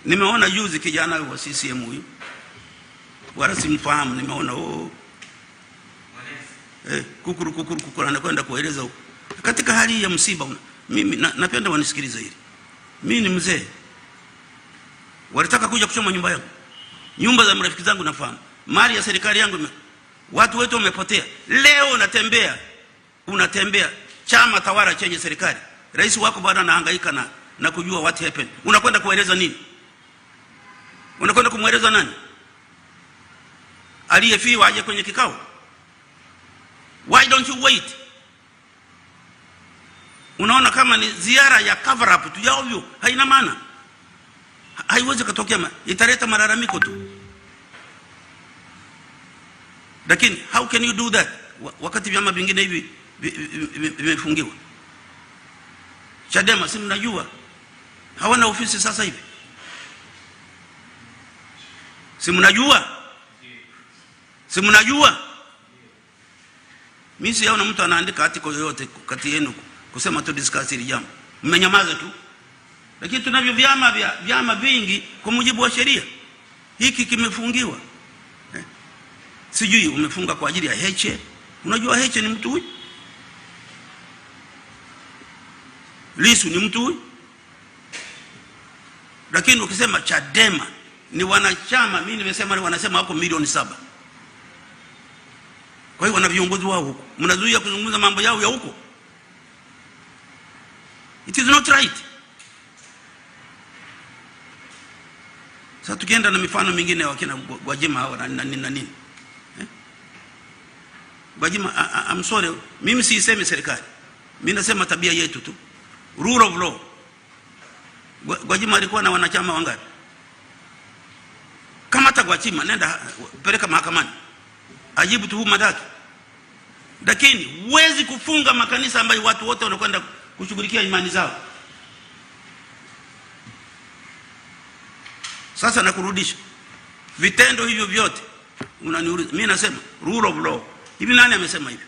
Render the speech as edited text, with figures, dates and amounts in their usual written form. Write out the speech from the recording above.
Nimeona juzi kijana wa CCM huyu, wala simfahamu, nimeona kukuru anakwenda kueleza huko. Katika hali ya msiba, mimi napenda wanisikilize hili. Mimi ni mzee. Walitaka kuja kuchoma nyumba yangu. Nyumba za marafiki zangu nafahamu. Mali ya serikali yangu, watu wetu wamepotea. Leo unatembea chama tawala chenye serikali. Rais wako bado anahangaika na kujua what happened. Unakwenda kueleza nini? Unakwenda kumweleza nani? Aliyefiwa aje kwenye kikao? Why don't you wait? Unaona kama ni ziara ya cover up tu ya ovyo, haina maana. Haiwezi kutokea, italeta malalamiko tu. Lakini how can you do that wakati vyama vingine hivi vimefungiwa? Chadema si mnajua hawana ofisi sasa hivi? Si mnajua? Mimi sijaona mtu anaandika article yoyote kati yenu kusema tu discuss hili jambo. Mmenyamaza tu. Lakini tunavyo vyama vingi kwa mujibu wa sheria. Hiki kimefungiwa. Sijui umefunga kwa ajili ya Heche. Unajua Heche ni mtu huyu? Lissu ni mtu huyu? Lakini ukisema Chadema ni wanachama, mimi nimesema ni wanasema wako milioni 7. Kwa hiyo wana viongozi wao huko. Mnazuia kuzungumza mambo yao ya huko. It is not right. Sasa tukienda na mifano mingine ya wakina Gwajima hao na nini? Gwajima, I'm sorry, mimi siisemi serikali. Mimi nasema tabia yetu tu. Rule of law. Gwajima alikuwa na wanachama wangapi? Kama hata Gwajima nenda peleka mahakamani, ajibu tuhuma zake. Lakini huwezi kufunga makanisa ambayo watu wote wanakwenda kushughulikia imani zao. Sasa nakurudisha vitendo hivyo vyote unaniuliza, mimi nasema rule of law. Hivi nani amesema hivi?